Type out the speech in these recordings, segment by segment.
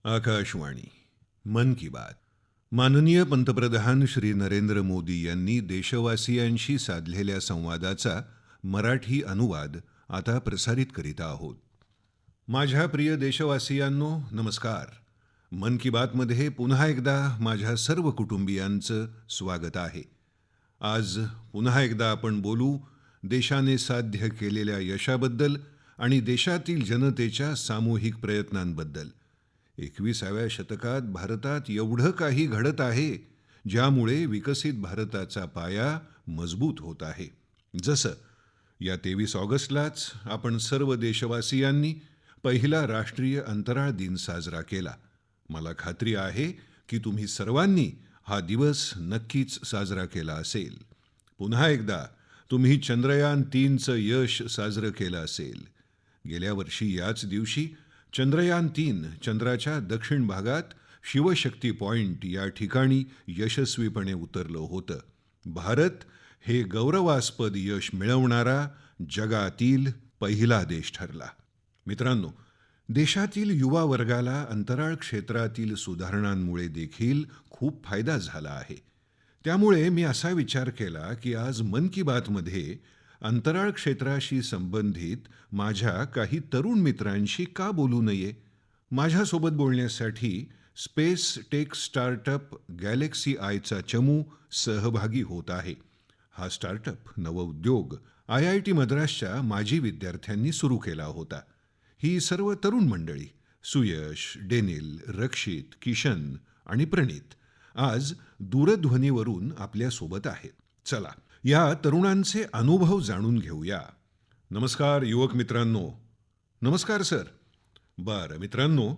आकाशवाणी मन की बात. माननीय पंतप्रधान श्री नरेंद्र मोदी यांनी देशवासियांशी साधलेल्या संवादाचा मराठी अनुवाद आता प्रसारित करीत आहोत. माझ्या प्रिय देशवासियांनो, नमस्कार. मन की बातमध्ये पुन्हा एकदा माझ्या सर्व कुटुंबियांचं स्वागत आहे. आज पुन्हा एकदा आपण बोलू देशाने साध्य केलेल्या यशाबद्दल आणि देशातील जनतेच्या सामूहिक प्रयत्नांबद्दल. 21व्या शतकात भारतात एवढं काही घडत आहे ज्यामुळे विकसित भारताचा पाया मजबूत होत आहे. जसं या 23 ऑगस्टलाच आपण सर्व देशवासियांनी पहिला राष्ट्रीय अंतराळ दिन साजरा केला. मला खात्री आहे की तुम्ही सर्वांनी हा दिवस नक्कीच साजरा केला असेल. पुन्हा एकदा तुम्ही चंद्रयान-3चं यश साजरं केलं असेल. गेल्या वर्षी याच दिवशी चंद्रयान-3 चंद्राच्या दक्षिण भागात शिवशक्ती पॉइंट या ठिकाणी यशस्वीपणे उतरलं होतं. भारत हे गौरवास्पद यश मिळवणारा जगातील पहिला देश ठरला. मित्रांनो, देशातील युवा वर्गाला अंतराळ क्षेत्रातील सुधारणांमुळे देखील खूप फायदा झाला आहे. त्यामुळे मी असा विचार केला की आज मन की बातमध्ये अंतराळ क्षेत्राशी संबंधित माझ्या काही तरुण मित्रांशी का बोलू नये. माझ्यासोबत बोलण्यासाठी स्पेस टेक स्टार्टअप गॅलेक्सी आयचा चमू सहभागी होत आहे. हा स्टार्टअप नवउद्योग IIT मद्रासच्या माजी विद्यार्थ्यांनी सुरू केला होता. ही सर्व तरुण मंडळी सुयश, डेनिल, रक्षित, किशन आणि प्रणित आज दूरध्वनीवरून आपल्या सोबत आहेत. चला या तरुणांचे अनुभव जाणून घेऊया. नमस्कार युवक मित्रांनो. नमस्कार सर. बरं मित्रांनो,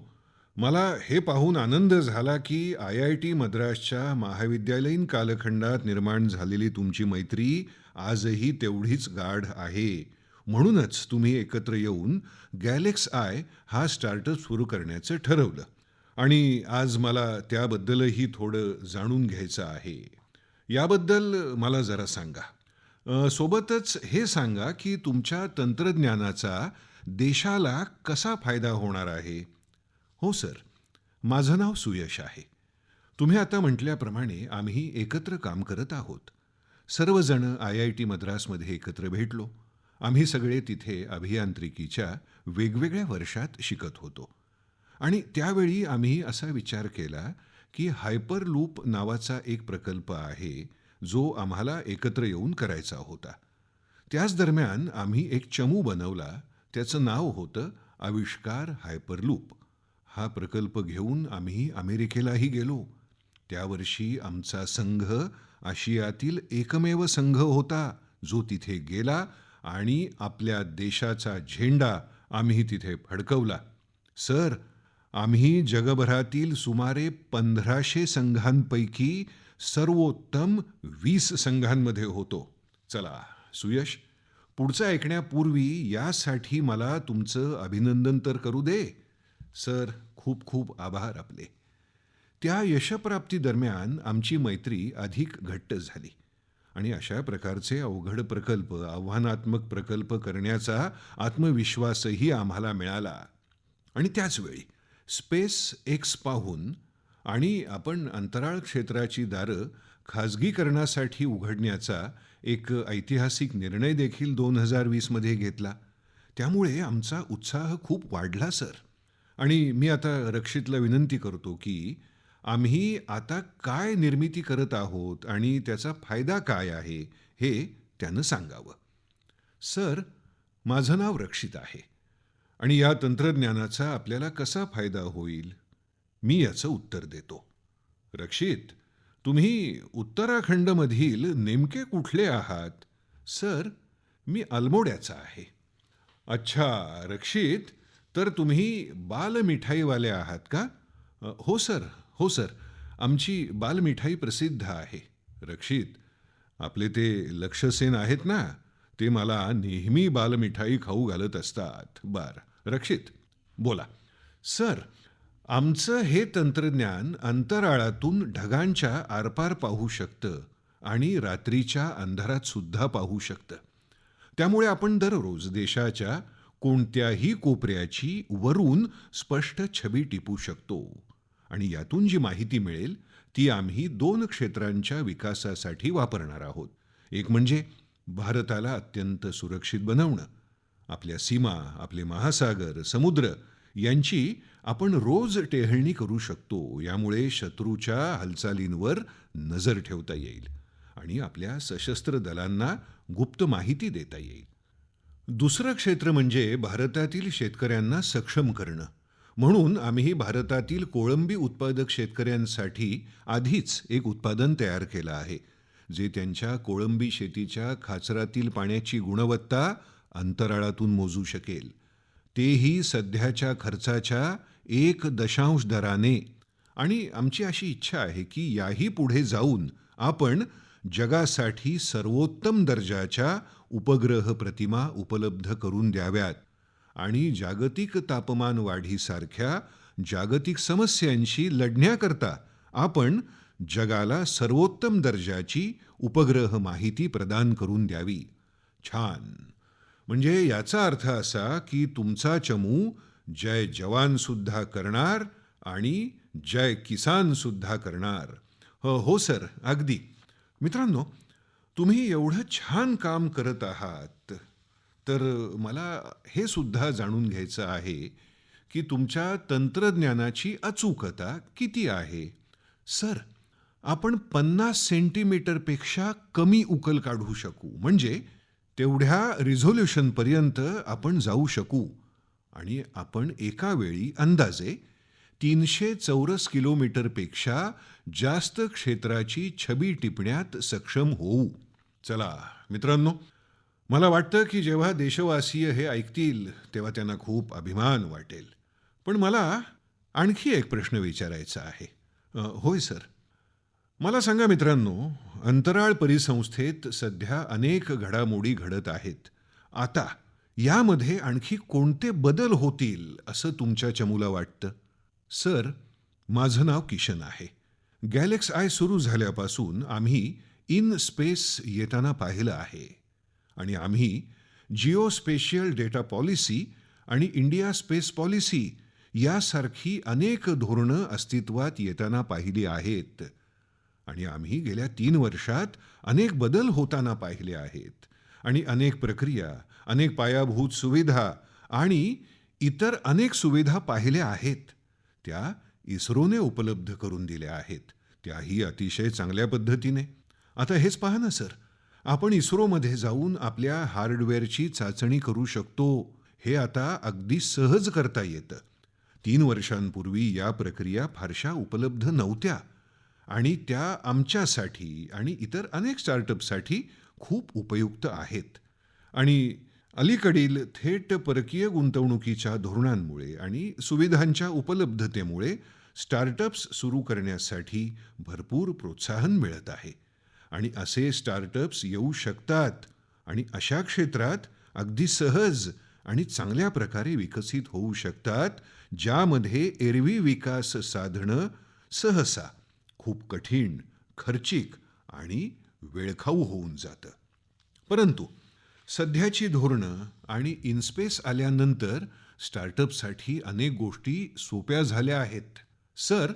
मला हे पाहून आनंद झाला की IIT मद्रासच्या महाविद्यालयीन कालखंडात निर्माण झालेली तुमची मैत्री आजही तेवढीच गाढ आहे. म्हणूनच तुम्ही एकत्र येऊन गॅलेक्स आय हा स्टार्टअप सुरू करण्याचं ठरवलं आणि आज मला त्याबद्दलही थोडं जाणून घ्यायचं आहे. याबद्दल मला जरा सांगा. सोबतच हे सांगा की तुमच्या तंत्रज्ञानाचा देशाला कसा फायदा होणार आहे. हो सर, माझं नाव सुयश आहे. तुम्ही आता म्हटल्याप्रमाणे आम्ही एकत्र काम करत आहोत. सर्वजण IIT मद्रासमध्ये एकत्र भेटलो. आम्ही सगळे तिथे अभियांत्रिकीच्या वेगवेगळ्या वर्षात शिकत होतो आणि त्यावेळी आम्ही असा विचार केला की हायपरलूप नावाचा एक प्रकल्प आहे जो आम्हाला एकत्र येऊन करायचा होता. त्याच दरम्यान आम्ही एक चमू बनवला. त्याचं नाव होतं आविष्कार हायपरलूप. हा प्रकल्प घेऊन आम्ही अमेरिकेलाही गेलो. त्या वर्षी आमचा संघ आशियातील एकमेव संघ होता जो तिथे गेला आणि आपल्या देशाचा झेंडा आम्ही तिथे फडकवला. सर, आम्ही जगभरातील सुमारे 1500 संघांपैकी सर्वोत्तम 20 संघांमध्ये होतो. चला सुयश, पुढचं ऐकण्यापूर्वी यासाठी मला तुमचं अभिनंदन तर करू दे. सर, खूप खूप आभार आपले. त्या यशप्राप्ती दरम्यान आमची मैत्री अधिक घट्ट झाली आणि अशा प्रकारचे अवघड प्रकल्प, आव्हानात्मक प्रकल्प करण्याचा आत्मविश्वासही आम्हाला मिळाला. आणि त्याचवेळी स्पेस एक्स पाहून आणि आपण अंतराळ क्षेत्राची दारं खाजगीकरणासाठी उघडण्याचा एक ऐतिहासिक निर्णय देखील 2020 मध्ये घेतला. त्यामुळे आमचा उत्साह खूप वाढला सर. आणि मी आता रक्षितला विनंती करतो की आम्ही आता काय निर्मिती करत आहोत आणि त्याचा फायदा काय आहे हे त्यानं सांगावं. सर, माझं नाव रक्षित आहे आणि या तंत्रज्ञानाचा आपल्याला कसा फायदा होईल मी याचं उत्तर देतो. रक्षित, तुम्ही उत्तराखंडमधील नेमके कुठले आहात. सर, मी अल्मोड्याचा आहे. अच्छा रक्षित, तर तुम्ही बालमिठाईवाले आहात का. हो सर, हो सर, आमची बालमिठाई प्रसिद्ध आहे. रक्षित, आपले ते लक्षसेन आहेत ना, ते मला नेहमी बालमिठाई खाऊ घालत असतात. बरं रक्षित, बोला. सर, आमचं हे तंत्रज्ञान अंतराळातून ढगांच्या आरपार पाहू शकतं आणि रात्रीच्या अंधारात सुद्धा पाहू शकतं. त्यामुळे आपण दररोज देशाच्या कोणत्याही कोपऱ्याची वरून स्पष्ट छबी टिपू शकतो आणि यातून जी माहिती मिळेल ती आम्ही दोन क्षेत्रांच्या विकासासाठी वापरणार आहोत. एक म्हणजे भारताला अत्यंत सुरक्षित बनवणं. आपल्या सीमा, आपले महासागर, समुद्र यांची आपण रोज टेहळणी करू शकतो. यामुळे शत्रूच्या हालचालींवर नजर ठेवता येईल आणि आपल्या सशस्त्र दलांना गुप्त माहिती देता येईल. दुसरं क्षेत्र म्हणजे भारतातील शेतकऱ्यांना सक्षम करणं. म्हणून आम्ही भारतातील कोळंबी उत्पादक शेतकऱ्यांसाठी आधीच एक उत्पादन तयार केलं आहे, जे त्यांच्या कोळंबी शेतीच्या खाचरातील पाण्याची गुणवत्ता अंतराळातून मोजू शकेल. तेही सध्याच्या खर्चाच्या 1 दराने. आणि आमची अशी इच्छा आहे की याही पुढे जाऊन आपण जगासाठी सर्वोत्तम दर्जाच्या उपग्रह प्रतिमा उपलब्ध करून द्याव्यात आणि जागतिक तापमान वाढीसारख्या जागतिक समस्यांशी लढण्याकरता आपण जगाला सर्वोत्तम दर्जाची उपग्रह माहिती प्रदान करून द्यावी. छान. म्हणजे याचा अर्थ असा की तुमचा चमू जय जवान सुद्धा करणार आणि जय किसान सुद्धा करणार. हो सर, अगदी. मित्रांनो, तुम्ही एवढं छान काम करत आहात, तर मला हे सुद्धा जाणून घ्यायचं आहे की तुमच्या तंत्रज्ञानाची अचूकता किती आहे. सर, आपण 50 सेंटीमीटर पेक्षा कमी उकल काढू शकू, म्हणजे तेवढ्या रिझोल्यूशन पर्यंत आपण जाऊ शकू आणि आपण एका वेळी अंदाजे 300 चौरस किलोमीटर पेक्षा जास्त क्षेत्राची छबी टिपण्यात सक्षम होऊ. चला मित्रांनो, मला वाटतं की जेव्हा देशवासीय हे ऐकतील तेव्हा त्यांना खूप अभिमान वाटेल. पण मला आणखी एक प्रश्न विचारायचा आहे. होय सर. मला सांगा मित्रांनो, अंतराळ परिसंस्थेत सध्या अनेक घडामोडी घडत आहेत. आता यामध्ये आणखी कोणते बदल होतील असं तुमच्या चमूला वाटतं? सर, माझं नाव किशन आहे. गॅलेक्स आय सुरू झाल्यापासून आम्ही इन स्पेस येताना पाहिलं आहे आणि आम्ही जिओ स्पेशियल डेटा पॉलिसी आणि इंडिया स्पेस पॉलिसी यासारखी अनेक धोरणं अस्तित्वात येताना पाहिली आहेत आणि आम्ही गेल्या 3 वर्षात अनेक बदल होताना पाहिले आहेत आणि अनेक प्रक्रिया, अनेक पायाभूत सुविधा आणि इतर अनेक सुविधा पाहिल्या आहेत. त्या इस्रोने उपलब्ध करून दिल्या आहेत, त्याही अतिशय चांगल्या पद्धतीने. आता हेच पहा ना सर, आपण इस्रोमध्ये जाऊन आपल्या हार्डवेअरची चाचणी करू शकतो. हे आता अगदी सहज करता येतं. 3 वर्षांपूर्वी या प्रक्रिया फारशा उपलब्ध नव्हत्या आणि त्या आमच्यासाठी आणि इतर अनेक स्टार्टअपसाठी खूप उपयुक्त आहेत. आणि अलीकडील थेट परकीय गुंतवणुकीच्या धोरणांमुळे आणि सुविधांच्या उपलब्धतेमुळे स्टार्टअप्स सुरू करण्यासाठी भरपूर प्रोत्साहन मिळत आहे आणि असे स्टार्टअप्स येऊ शकतात आणि अशा क्षेत्रात अगदी सहज आणि चांगल्या प्रकारे विकसित होऊ शकतात, ज्यामध्ये एरवी विकास साधणं सहसा खूप कठीण, खर्चिक आणि वेळखाऊ होऊन जातं. परंतु सध्याची धोरणं आणि इनस्पेस आल्यानंतर स्टार्टअपसाठी अनेक गोष्टी सोप्या झाल्या आहेत. सर,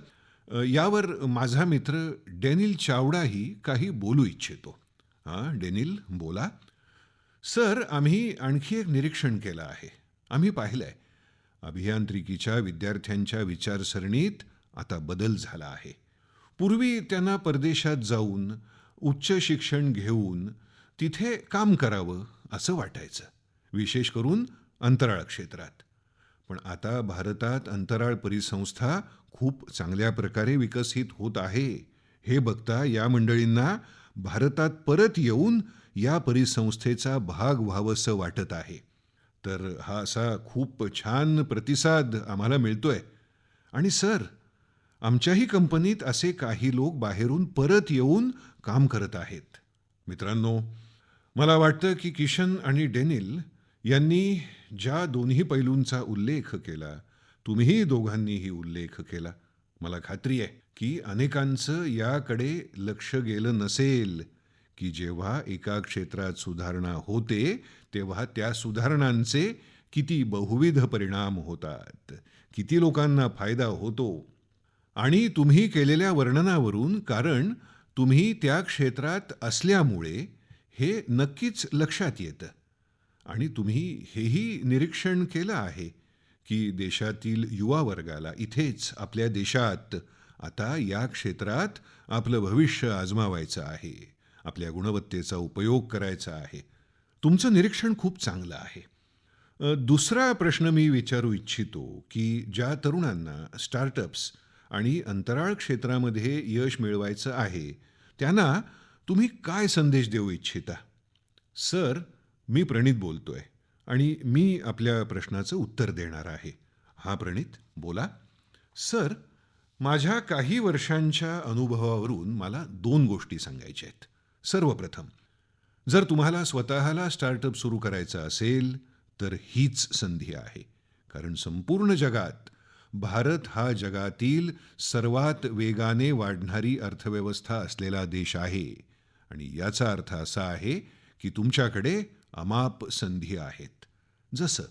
यावर माझा मित्र डेनिल चावडाही काही बोलू इच्छितो. डेनिल, बोला. सर, आम्ही आणखी एक निरीक्षण केलं आहे. आम्ही पाहिलंय, अभियांत्रिकीच्या विद्यार्थ्यांच्या विचारसरणीत आता बदल झाला आहे. पूर्वी त्यांना परदेशात जाऊन उच्च शिक्षण घेऊन तिथे काम करावं असं वाटायचं, विशेष करून अंतराळ क्षेत्रात. पण आता भारतात अंतराळ परिसंस्था खूप चांगल्या प्रकारे विकसित होत आहे. हे बघता या मंडळींना भारतात परत येऊन या परिसंस्थेचा भाग व्हावंसं वाटत आहे. तर हा असा खूप छान प्रतिसाद आम्हाला मिळतोय. आणि सर, आमच्याही कंपनीत असे काही लोक बाहेरून परत येऊन काम करत आहेत. मित्रांनो, मला वाटतं की किशन आणि डेनिल यांनी ज्या दोन्ही पैलूंचा उल्लेख केला, तुम्ही दोघांनीही उल्लेख केला, मला खात्री आहे की अनेकांचं याकडे लक्ष गेलं नसेल की जेव्हा एका क्षेत्रात सुधारणा होते तेव्हा त्या सुधारणांचे किती बहुविध परिणाम होतात, किती लोकांना फायदा होतो. आणि तुम्ही केलेल्या वर्णनावरून, कारण तुम्ही त्या क्षेत्रात असल्यामुळे हे नक्कीच लक्षात येतं. आणि तुम्ही हेही निरीक्षण केलं आहे की देशातील युवा वर्गाला इथेच आपल्या देशात आता या क्षेत्रात आपलं भविष्य आजमावायचं आहे, आपल्या गुणवत्तेचा उपयोग करायचा आहे. तुमचं निरीक्षण खूप चांगलं आहे. दुसरा प्रश्न मी विचारू इच्छितो की ज्या तरुणांना स्टार्टअप्स आणि अंतराळ क्षेत्रामध्ये यश मिळवायचं आहे, त्यांना तुम्ही काय संदेश देऊ इच्छिता? सर, मी प्रणित बोलतोय आणि मी आपल्या प्रश्नाचं उत्तर देणार आहे. हा प्रणित, बोला. सर, माझ्या काही वर्षांच्या अनुभवावरून मला दोन गोष्टी सांगायच्या आहेत. सर्वप्रथम, जर तुम्हाला स्वतःला स्टार्टअप सुरू करायचं असेल तर हीच संधी आहे. कारण संपूर्ण जगात भारत हा जगातील सर्वात वेगाने वाढणारी अर्थव्यवस्था असलेला देश आहे. आणि याचा अर्थ असा आहे की तुमच्याकडे अमाप संधी आहेत. जसं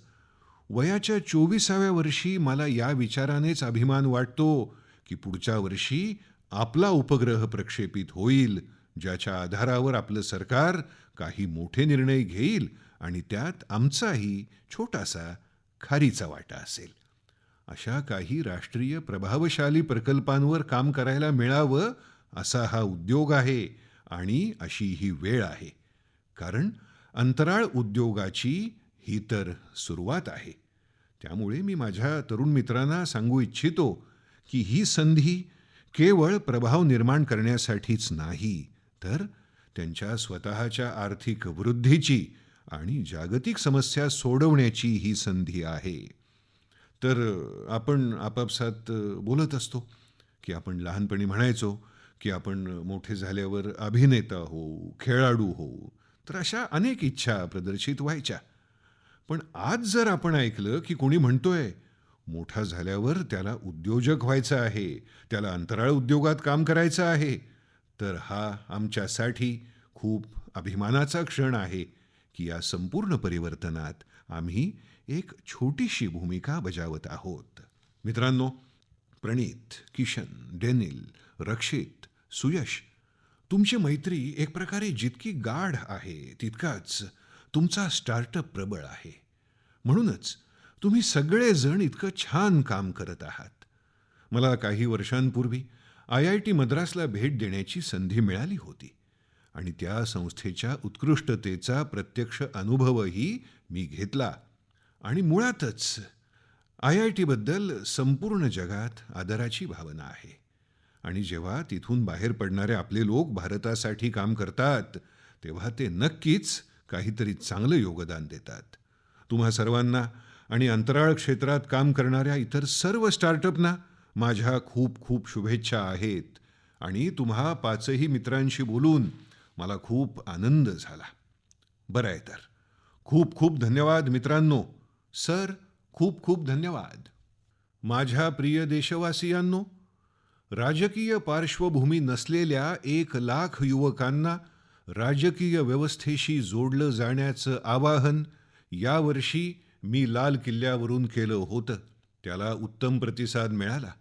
वयाच्या 24व्या वर्षी मला या विचारानेच अभिमान वाटतो की पुढच्या वर्षी आपला उपग्रह प्रक्षेपित होईल, ज्याच्या आधारावर आपलं सरकार काही मोठे निर्णय घेईल आणि त्यात आमचाही छोटासा खारीचा वाटा असेल. अशा काही राष्ट्रीय प्रभावशाली प्रकल्पांवर काम करायला मिळावं, असा हा उद्योग आहे आणि अशी ही वेळ आहे. कारण अंतराळ उद्योगाची ही तर सुरुवात आहे. त्यामुळे मी माझ्या तरुण मित्रांना सांगू इच्छितो की ही संधी केवळ प्रभाव निर्माण करण्यासाठीच नाही, तर त्यांच्या स्वतःच्या आर्थिक वृद्धीची आणि जागतिक समस्या सोडवण्याची ही संधी आहे. तर आपण आपापसात बोलत असतो की आपण लहानपणी म्हणायचो की आपण मोठे झाल्यावर अभिनेता होऊ, खेळाडू होऊ. तर अशा अनेक इच्छा प्रदर्शित व्हायच्या. पण आज जर आपण ऐकलं की कोणी म्हणतोय मोठा झाल्यावर त्याला उद्योजक व्हायचं आहे, त्याला अंतराळ उद्योगात काम करायचं आहे, तर हा आमच्यासाठी खूप अभिमानाचा क्षण आहे की या संपूर्ण परिवर्तनात आम्ही एक छोटीशी भूमिका बजावत आहोत. मित्रांनो, प्रणीत, किशन, डेनिल, रक्षित, सुयश, तुमची मैत्री एक प्रकारे जितकी गाढ आहे तितकाच तुमचा स्टार्टअप प्रबळ आहे. म्हणूनच तुम्ही सगळेजण इतकं छान काम करत आहात. मला काही वर्षांपूर्वी IIT मद्रासला भेट देण्याची संधी मिळाली होती आणि त्या संस्थेच्या उत्कृष्टतेचा प्रत्यक्ष अनुभवही मी घेतला. आणि मुळातच IIT बद्दल संपूर्ण जगात आदराची भावना आहे. आणि जेव्हा तिथून बाहेर पडणारे आपले लोक भारतासाठी काम करतात, तेव्हा ते नक्कीच काहीतरी चांगलं योगदान देतात. तुम्हा सर्वांना आणि अंतराळ क्षेत्रात काम करणाऱ्या इतर सर्व स्टार्टअपना माझ्या खूप खूप शुभेच्छा आहेत. आणि तुम्हा पाचही मित्रांशी बोलून मला खूप आनंद झाला. बरं आहे तर. खूप खूप धन्यवाद मित्रांनो. सर, खूप खूप धन्यवाद. माझ्या प्रिय देशवासियांनो, राजकीय पार्श्वभूमी नसलेल्या 1,00,000 युवकांना राजकीय व्यवस्थेशी जोडलं जाण्याचं आवाहन यावर्षी मी लाल किल्ल्यावरून केलं होतं. त्याला उत्तम प्रतिसाद मिळाला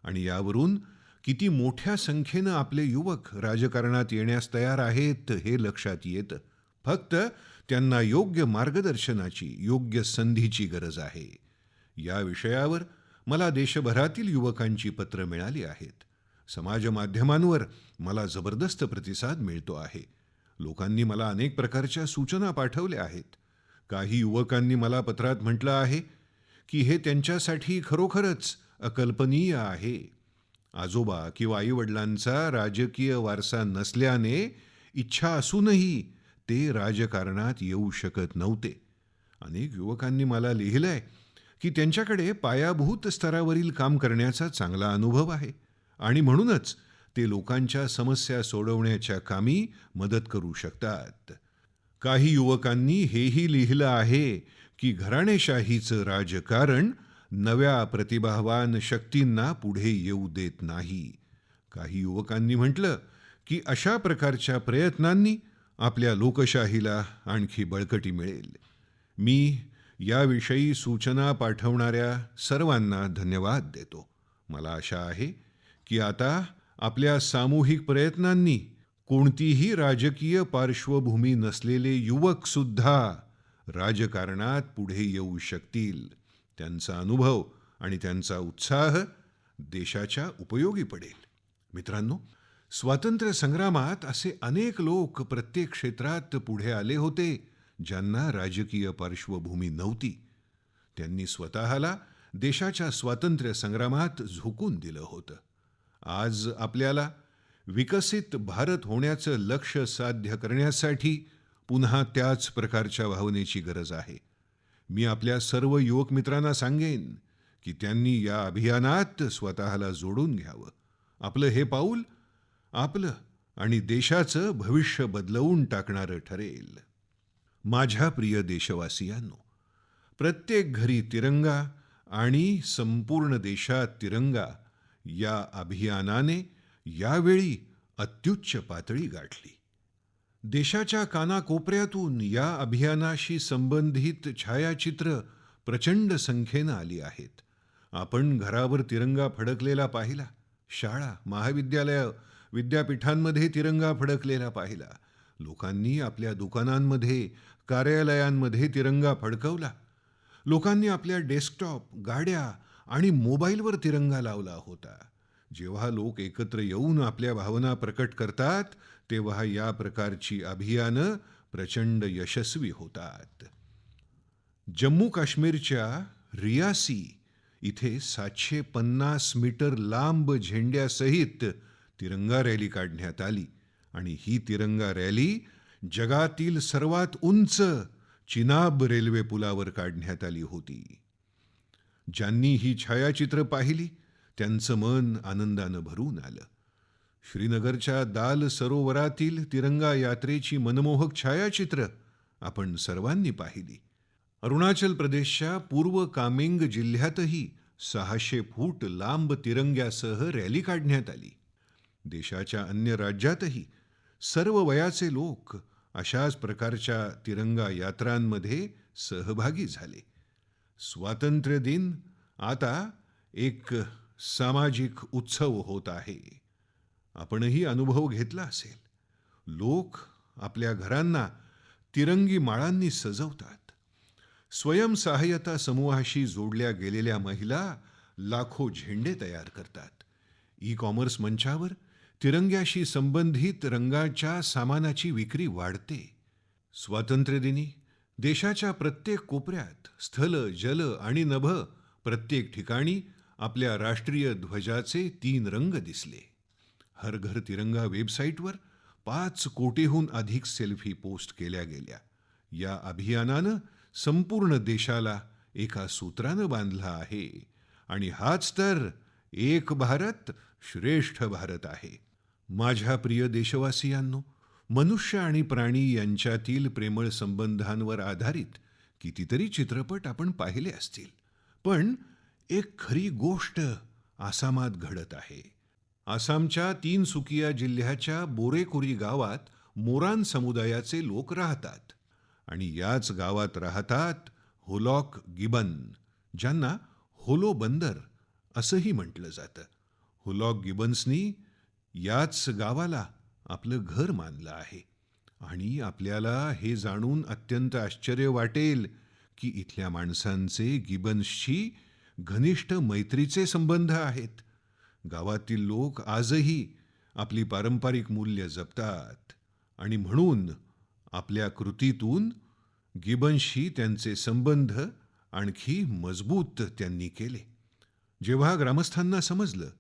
आणि यावरून किती मोठ्या संख्येनं आपले युवक राजकारणात येण्यास तयार आहेत हे लक्षात येतं. फक्त त्यांना योग्य मार्गदर्शनाची, योग्य संधीची गरज आहे. या विषयावर मला देशभरातील युवकांची पत्र मिळाली आहेत. समाज माध्यमांवर मला जबरदस्त प्रतिसाद मिळतो आहे. लोकांनी मला अनेक प्रकारच्या सूचना पाठवल्या आहेत. काही युवकांनी मला पत्रात म्हटलं आहे की हे त्यांच्यासाठी खरोखरच अकल्पनीय आहे. आजोबा किंवा आईवडिलांचा राजकीय वारसा नसल्याने इच्छा असूनही ते राजकारणात येऊ शकत नव्हते. अनेक युवकांनी मला लिहिलंय की त्यांच्याकडे पायाभूत स्तरावरील काम करण्याचा चांगला अनुभव आहे आणि म्हणूनच ते लोकांच्या समस्या सोडवण्याच्या कामी मदत करू शकतात. काही युवकांनी हेही लिहिलं आहे की घराणेशाहीचं राजकारण नव्या प्रतिभावान शक्तींना पुढे येऊ देत नाही. काही युवकांनी म्हटलं की अशा प्रकारच्या प्रयत्नांनी आपल्या लोकशाहीला आणखी बळकटी मिळेल. मी याविषयी सूचना पाठवणाऱ्या सर्वांना धन्यवाद देतो. मला आशा आहे की आता आपल्या सामूहिक प्रयत्नांनी कोणतीही राजकीय पार्श्वभूमी नसलेले युवक सुद्धा राजकारणात पुढे येऊ शकतील. त्यांचा अनुभव आणि त्यांचा उत्साह देशाच्या उपयोगी पडेल. मित्रांनो, स्वातंत्र्य संग्रामात असे अनेक लोक प्रत्येक क्षेत्रात पुढे आले होते ज्यांना राजकीय पार्श्वभूमी नव्हती. त्यांनी स्वतःला देशाच्या स्वातंत्र्य संग्रामात झोकून दिलं होतं. आज आपल्याला विकसित भारत होण्याचं लक्ष्य साध्य करण्यासाठी पुन्हा त्याच प्रकारच्या भावनेची गरज आहे. मी आपल्या सर्व युवक मित्रांना सांगेन की त्यांनी या अभियानात स्वतःला जोडून घ्यावं. आपलं हे पाऊल आपलं आणि देशाचं भविष्य बदलवून टाकणारं ठरेल. माझ्या प्रिय देशवासियांनो, प्रत्येक घरी तिरंगा आणि संपूर्ण देशात तिरंगा या अभियानाने यावेळी अत्युच्च पातळी गाठली. देशाच्या कानाकोपऱ्यातून या अभियानाशी संबंधित छायाचित्र प्रचंड संख्येनं आली आहेत. आपण घरावर तिरंगा फडकलेला पाहिला, शाळा, महाविद्यालय, विद्यापीठांमध्ये तिरंगा फडकलेला पाहिला. लोकांनी आपल्या दुकानांमध्ये, कार्यालयांमध्ये तिरंगा फडकवला. लोकांनी आपल्या डेस्कटॉप, गाड्या आणि मोबाईलवर तिरंगा लावला होता. जेव्हा लोक एकत्र येऊन आपल्या भावना प्रकट करतात तेव्हा या प्रकारची अभियानं प्रचंड यशस्वी होतात. जम्मू काश्मीरच्या रियासी इथे 750 मीटर लांब झेंड्यासहित तिरंगा रॅली काढण्यात आली आणि ही तिरंगा रॅली जगातील सर्वात उंच चिनाब रेल्वे पुलावर काढण्यात आली होती. ज्यांनी ही छायाचित्र पाहिली त्यांचं मन आनंदानं भरून आलं. श्रीनगरच्या दाल सरोवरातील तिरंगा यात्रेची मनमोहक छायाचित्र आपण सर्वांनी पाहिली. अरुणाचल प्रदेशच्या पूर्व कामेंग जिल्ह्यातही 600 फूट लांब तिरंग्यासह रॅली काढण्यात आली. देशाच्या अन्य राज्यातही सर्व वयाचे लोक अशाच प्रकारच्या तिरंगा यात्रांमध्ये सहभागी झाले. स्वातंत्र्य दिन आता एक सामाजिक उत्सव होत आहे. आपणही अनुभव घेतला असेल. लोक आपल्या घरांना तिरंगी माळांनी सजवतात. स्वयंसहाय्यता समूहाशी जोडल्या गेलेल्या महिला लाखो झेंडे तयार करतात. ई-कॉमर्स मंचावर तिरंग्याशी संबंधित रंगाच्या सामानाची विक्री वाढते. स्वातंत्र्यदिनी देशाच्या प्रत्येक कोपऱ्यात स्थल, जल आणि नभ प्रत्येक ठिकाणी आपल्या राष्ट्रीय ध्वजाचे 3 रंग दिसले. हर घर तिरंगा वेबसाईटवर 5 कोटीहून अधिक सेल्फी पोस्ट केल्या गेल्या. या अभियानानं संपूर्ण देशाला एका सूत्रानं बांधलं आहे आणि हाच तर एक भारत श्रेष्ठ भारत आहे. माझ्या प्रिय देशवासियांनो, मनुष्य आणि प्राणी यांच्यातील प्रेमळ संबंधांवर आधारित कितीतरी चित्रपट आपण पाहिले असतील. पण एक खरी गोष्ट आसामात घडत आहे. आसामच्या तिनसुकिया जिल्ह्याच्या बोरेकुरी गावात मोरान समुदायाचे लोक राहतात आणि याच गावात राहतात होलॉक गिबन, ज्यांना होलो बंदर असंही म्हटलं जातं. होलॉक गिबन्सनी याच गावाला आपलं घर मानलं आहे आणि आपल्याला हे जाणून अत्यंत आश्चर्य वाटेल की इथल्या माणसांचे गिबन्सशी घनिष्ठ मैत्रीचे संबंध आहेत. गावातील लोक आजही आपली पारंपरिक मूल्य जपतात आणि म्हणून आपल्या कृतीतून गिबन्सशी त्यांचे संबंध आणखी मजबूत त्यांनी केले. जेव्हा ग्रामस्थांना समजलं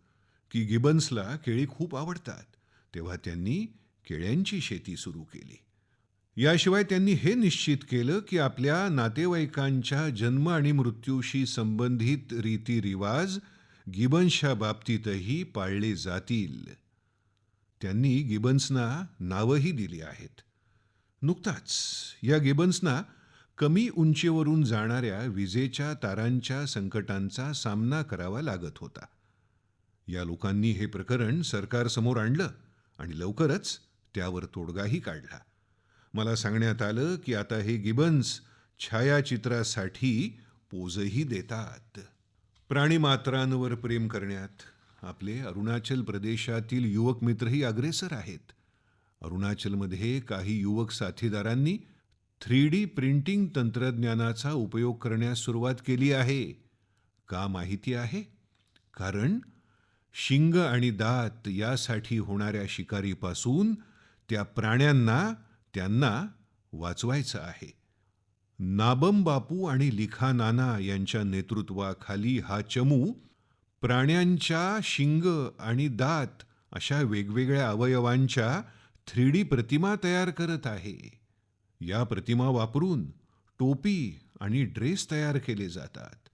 की गिबन्सला केळी खूप आवडतात तेव्हा त्यांनी केळ्यांची शेती सुरू केली. याशिवाय त्यांनी हे निश्चित केलं की आपल्या नातेवाईकांच्या जन्म आणि मृत्यूशी संबंधित रीतिरिवाज गिबन्सच्या बाबतीतही पाळले जातील. त्यांनी गिबन्सना नावंही दिली आहेत. नुकताच या गिबन्सना कमी उंचीवरून जाणाऱ्या विजेच्या तारांच्या संकटांचा सामना करावा लागत होता. या लोकांनी हे प्रकरण सरकारसमोर आणलं आणि लवकरच त्यावर तोडगाही काढला. मला सांगण्यात आलं की आता हे गिबन्स छायाचित्रासाठी पोजही देतात. प्राणीमात्रांवर प्रेम करण्यात आपले अरुणाचल प्रदेशातील युवक मित्रही अग्रेसर आहेत. अरुणाचलमध्ये काही युवक साथीदारांनी 3D प्रिंटिंग तंत्रज्ञानाचा उपयोग करण्यास सुरुवात केली आहे. का माहिती आहे? कारण शिंग आणि दात यासाठी होणाऱ्या शिकारीपासून त्या प्राण्यांना त्यांना वाचवायचं आहे. नाबम बापू आणि लिखा नाना यांच्या नेतृत्वाखाली हा चमू प्राण्यांच्या शिंग आणि दात अशा वेगवेगळ्या अवयवांच्या 3D प्रतिमा तयार करत आहे. या प्रतिमा वापरून टोपी आणि ड्रेस तयार केले जातात.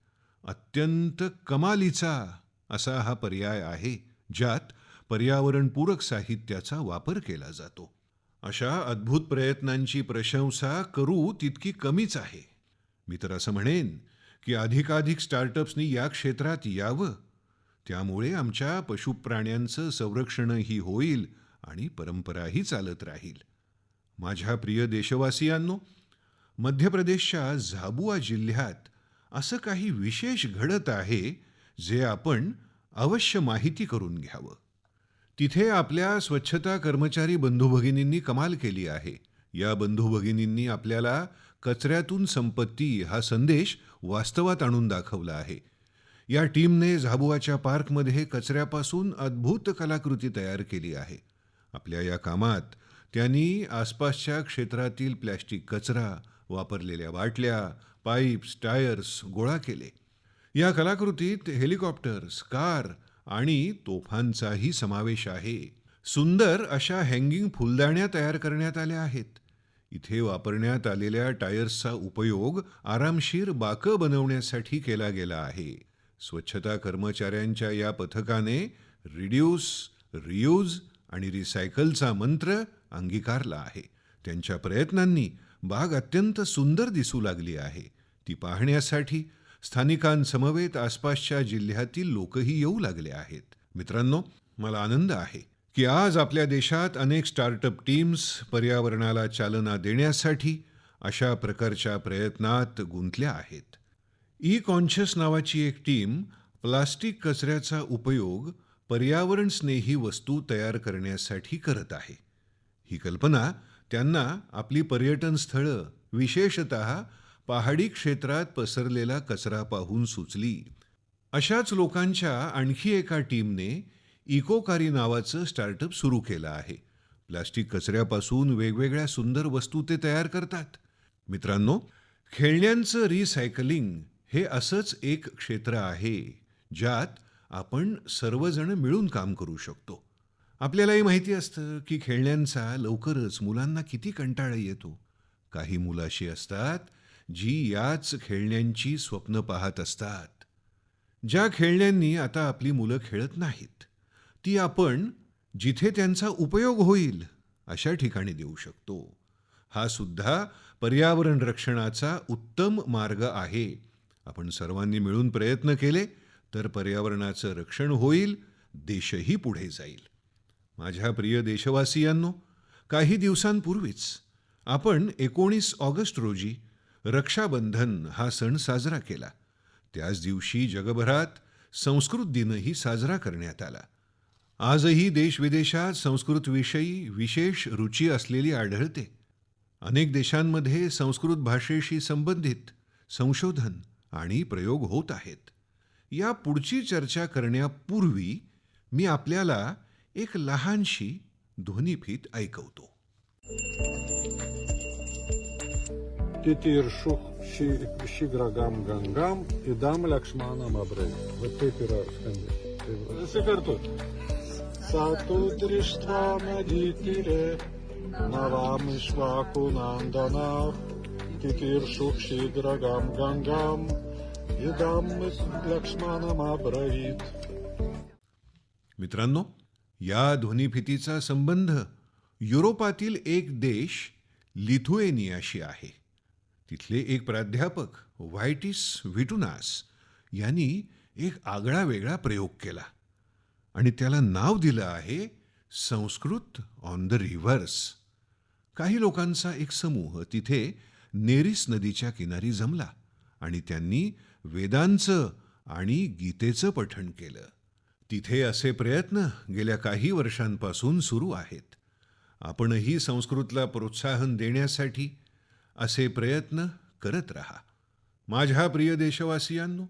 अत्यंत कमालीचा असा हा पर्याय आहे, ज्यात पर्यावरणपूरक साहित्याचा वापर केला जातो. अशा अद्भुत प्रयत्नांची प्रशंसा करू तितकी कमीच आहे. मी तर असं म्हणेन की अधिकाधिक स्टार्टअप्सनी या क्षेत्रात यावं. त्यामुळे आमच्या पशुप्राण्यांचं संरक्षणही होईल आणि परंपराही चालत राहील. माझ्या प्रिय देशवासियांनो, मध्य प्रदेशच्या झाबुआ जिल्ह्यात असं काही विशेष घडत आहे जे आपण अवश्य माहिती करून घ्यावं. तिथे आपल्या स्वच्छता कर्मचारी बंधूभगिनींनी कमाल केली आहे. या बंधूभगिनींनी आपल्याला कचऱ्यातून संपत्ती हा संदेश वास्तवात आणून दाखवला आहे. या टीमने झाबुआच्या पार्कमध्ये कचऱ्यापासून अद्भुत कलाकृती तयार केली आहे. आपल्या या कामात त्यांनी आसपासच्या क्षेत्रातील प्लॅस्टिक कचरा, वापरलेल्या बाटल्या, पाईप्स, टायर्स गोळा केले. या कलाकृतीत हेलिकॉप्टर्स, कार आणि तोफांचाही समावेश आहे. सुंदर अशा हँगिंग फुलदाण्या तयार करण्यात आल्या आहेत. इथे वापरण्यात आलेल्या टायर्सचा उपयोग आरामशीर बाकं बनवण्यासाठी केला गेला आहे. स्वच्छता कर्मचाऱ्यांच्या या पथकाने रिड्यूस, रियूज आणि रिसायकलचा मंत्र अंगीकारला आहे. त्यांच्या प्रयत्नांनी बाग अत्यंत सुंदर दिसू लागली आहे. ती पाहण्यासाठी स्थानिकांसमवेत आसपासच्या जिल्ह्यातील लोकही येऊ लागले आहेत. मित्रांनो, मला आनंद आहे की आज आपल्या देशात अनेक स्टार्टअप टीम्स पर्यावरणाला चालना देण्यासाठी अशा प्रकारच्या प्रयत्नात गुंतल्या आहेत. ई कॉन्शियस नावाची एक टीम प्लास्टिक कचऱ्याचा उपयोग पर्यावरण स्नेही वस्तू तयार करण्यासाठी करत आहे. ही कल्पना त्यांना आपली पर्यटन स्थळं, विशेषतः पहाडी क्षेत्रात पसरलेला कचरा पाहून सुचली. अशाच लोकांच्या आणखी एका टीमने इकोकारी नावाचं स्टार्टअप सुरू केलं आहे. प्लास्टिक कचऱ्यापासून वेगवेगळ्या सुंदर वस्तू ते तयार करतात. मित्रांनो, खेळण्यांचं रिसायकलिंग हे असंच एक क्षेत्र आहे ज्यात आपण सर्वजण मिळून काम करू शकतो. आपल्यालाही माहिती असतं की खेळण्यांचा लवकरच मुलांना किती कंटाळा येतो. काही मुलं अशी असतात जी याच खेळण्यांची स्वप्न पाहत असतात. ज्या खेळण्यांनी आता आपली मुलं खेळत नाहीत, ती आपण जिथे त्यांचा उपयोग होईल अशा ठिकाणी देऊ शकतो. हा सुद्धा पर्यावरण रक्षणाचा उत्तम मार्ग आहे. आपण सर्वांनी मिळून प्रयत्न केले तर पर्यावरणाचं रक्षण होईल, देशही पुढे जाईल. माझ्या प्रिय देशवासियांनो, काही दिवसांपूर्वीच आपण 19 ऑगस्ट रोजी रक्षाबंधन हा सण साजरा केला. त्याच दिवशी जगभरात संस्कृत दिनही साजरा करण्यात आला. आजही देशविदेशात संस्कृतविषयी विशेष रुची असलेली आढळते. अनेक देशांमध्ये संस्कृत भाषेशी संबंधित संशोधन आणि प्रयोग होत आहेत. या पुढची चर्चा करण्यापूर्वी मी आपल्याला एक लहानशी ध्वनिफीत ऐकवतो. Titiršuh šigragam gangam idam lakšmanam abrai. Va taip yra skambės. Tai visi kartu. Satu drištva meditire, navam išvaku nandanav. Titiršuh šigragam gangam idam lakšmanam abrait. मित्रांनो, या ध्वनिफितीचा संबंध युरोपातील एक देश लिथुएनियाशी आहे. तिथले एक प्राध्यापक व्हायटिस व्हिटुनास यांनी एक आगळा वेगळा प्रयोग केला आणि त्याला नाव दिलं आहे संस्कृत ऑन द रिव्हर्स. काही लोकांचा एक समूह तिथे नेरिस नदीच्या किनारी जमला आणि त्यांनी वेदांचं आणि गीतेचं पठण केलं. तिथे असे प्रयत्न गेल्या काही वर्षांपासून सुरू आहेत. आपणही संस्कृतला प्रोत्साहन देण्यासाठी असे प्रयत्न करत राहा. माझ्या प्रिय देशवासियांनो,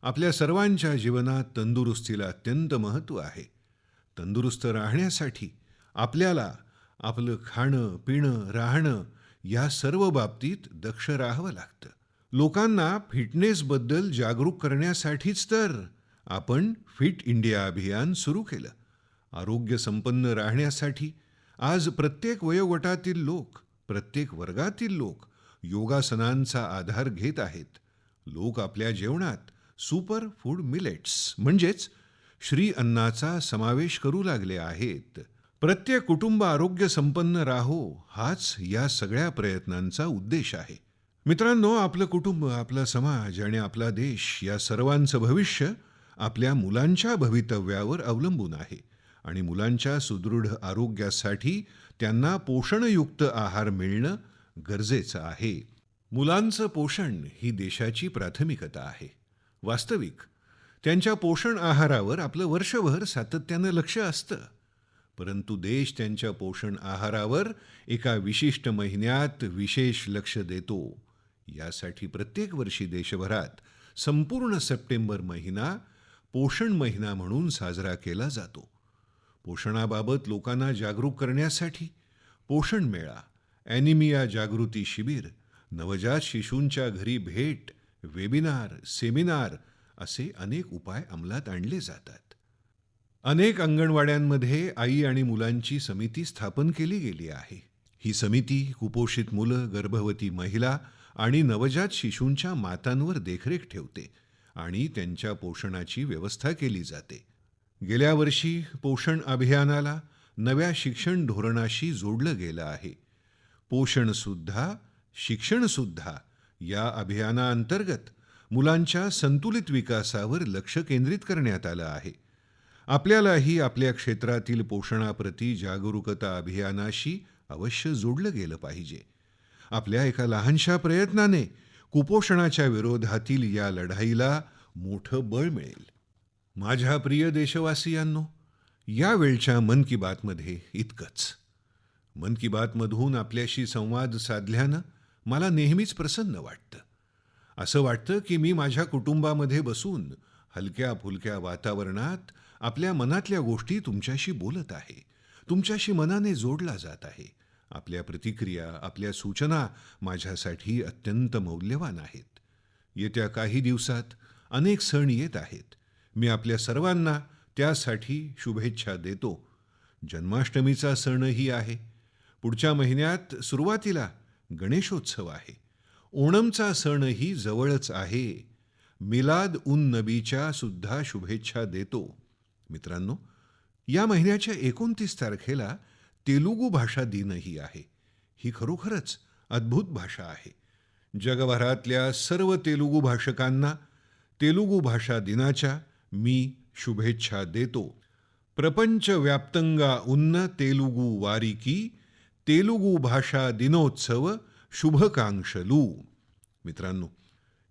आपल्या सर्वांच्या जीवनात तंदुरुस्तीला अत्यंत महत्त्व आहे. तंदुरुस्त राहण्यासाठी आपल्याला आपलं खाणं, पिणं, राहणं या सर्व बाबतीत दक्ष राहावं लागतं. लोकांना फिटनेसबद्दल जागरूक करण्यासाठीच तर आपण फिट इंडिया अभियान सुरू केलं. आरोग्य संपन्न राहण्यासाठी आज प्रत्येक वयोगटातील लोक, प्रत्येक वर्गातील लोक योगासनांचा आधार घेत आहेत. लोक आपल्या जेवणात सुपर फूड मिलेट्स म्हणजेच श्री अन्नाचा समावेश करू लागले आहेत. प्रत्येक कुटुंब आरोग्य संपन्न राहो हाच या सगळ्या प्रयत्नांचा उद्देश आहे. मित्रांनो, आपलं कुटुंब, आपला समाज आणि आपला देश या सर्वांचं भविष्य आपल्या मुलांच्या भवितव्यावर अवलंबून आहे आणि मुलांच्या सुदृढ आरोग्यासाठी त्यांना पोषणयुक्त आहार मिळणं गरजेचं आहे. मुलांचं पोषण ही देशाची प्राथमिकता आहे. वास्तविक त्यांच्या पोषण आहारावर आपलं वर्षभर सातत्यानं लक्ष असतं, परंतु देश त्यांच्या पोषण आहारावर एका विशिष्ट महिन्यात विशेष लक्ष देतो. यासाठी प्रत्येक वर्षी देशभरात संपूर्ण सप्टेंबर महिना पोषण महिना म्हणून साजरा केला जातो. पोषणाबाबत लोकांना जागरूक करण्यासाठी पोषण मेळा, ॲनिमिया जागृती शिबिर, नवजात शिशूंच्या घरी भेट, वेबिनार, सेमिनार असे अनेक उपाय अंमलात आणले जातात. अनेक अंगणवाड्यांमध्ये आई आणि मुलांची समिती स्थापन केली गेली आहे. ही समिती कुपोषित मुलं, गर्भवती महिला आणि नवजात शिशूंच्या मातांवर देखरेख ठेवते आणि त्यांच्या पोषणाची व्यवस्था केली जाते. गेल्या वर्षी पोषण अभियानाला नव्या शिक्षण धोरणाशी जोडलं गेलं आहे. पोषणसुद्धा शिक्षणसुद्धा या अभियानाअंतर्गत मुलांच्या संतुलित विकासावर लक्ष केंद्रित करण्यात आलं आहे. आपल्यालाही आपल्या क्षेत्रातील पोषणाप्रती जागरूकता अभियानाशी अवश्य जोडलं गेलं पाहिजे. आपल्या एका लहानशा प्रयत्नाने कुपोषणाच्या विरोधातील या लढाईला मोठं बळ मिळेल. माझ्या प्रिय देशवासियांनो, या वेळच्या मन की बातमध्ये इतकंच. मन की बातमधून आपल्याशी संवाद साधल्यानं मला नेहमीच प्रसन्न वाटतं. असं वाटतं की मी माझ्या कुटुंबामध्ये बसून हलक्या फुलक्या वातावरणात आपल्या मनातल्या गोष्टी तुमच्याशी बोलत आहे, तुमच्याशी मनाने जोडला जात आहे. आपल्या प्रतिक्रिया, आपल्या सूचना माझ्यासाठी अत्यंत मौल्यवान आहेत. येत्या काही दिवसात अनेक सण येत आहेत. मी आपल्या सर्वांना त्यासाठी शुभेच्छा देतो. जन्माष्टमीचा सणही आहे. पुढच्या महिन्यात सुरुवातीला गणेशोत्सव आहे. ओणमचा सणही जवळच आहे. मिलाद उन नबीच्या सुद्धा शुभेच्छा देतो. मित्रांनो, या महिन्याच्या 29 तारखेला तेलुगू भाषा दिनही आहे. ही खरोखरच अद्भुत भाषा आहे. जगभरातल्या सर्व तेलुगू भाषकांना तेलुगू भाषा दिनाच्या मी शुभेच्छा देतो. प्रपंच व्याप्तंगा उन्न तेलुगू वारिकी तेलुगू भाषा दिनोत्सव शुभकांक्षलू. मित्रांनो,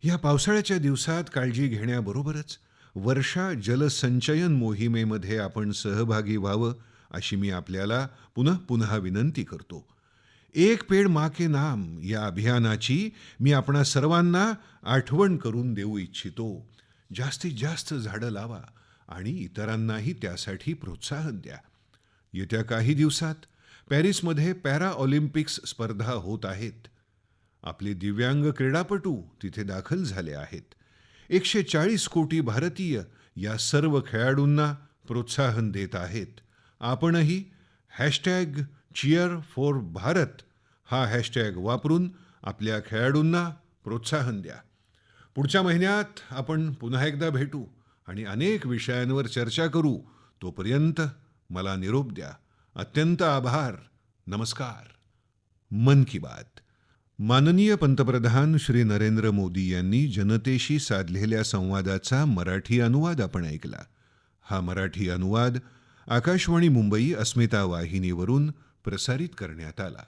या पावसाळ्याच्या दिवसात काळजी घेण्याबरोबरच वर्षा जलसंचयन मोहिमेमध्ये आपण सहभागी व्हावं अशी मी आपल्याला पुन्हा विनंती करतो. एक पेड़ माँ के नाम या अभियानाची मी आपणा सर्वांना आठवण करून देऊ इच्छितो. जास्तीत जास्त झाडं लावा आणि इतरांनाही त्यासाठी प्रोत्साहन द्या. येत्या काही दिवसात पॅरिसमध्ये पॅरा ऑलिम्पिक्स स्पर्धा होत आहेत. आपले दिव्यांग क्रीडापटू तिथे दाखल झाले आहेत. 140 कोटी भारतीय या सर्व खेळाडूंना प्रोत्साहन देत आहेत. आपणही #Cheer4Bharat हा हॅशटॅग वापरून आपल्या खेळाडूंना प्रोत्साहन द्या. पुढच्या महिन्यात आपण पुन्हा एकदा भेटू आणि अनेक विषयांवर चर्चा करू. तोपर्यंत मला निरोप द्या. अत्यंत आभार. नमस्कार. मन की बात. माननीय पंतप्रधान श्री नरेंद्र मोदी यांनी जनतेशी साधलेल्या संवादाचा मराठी अनुवाद आपण ऐकला. हा मराठी अनुवाद आकाशवाणी मुंबई अस्मिता वाहिनीवरून प्रसारित करण्यात आला.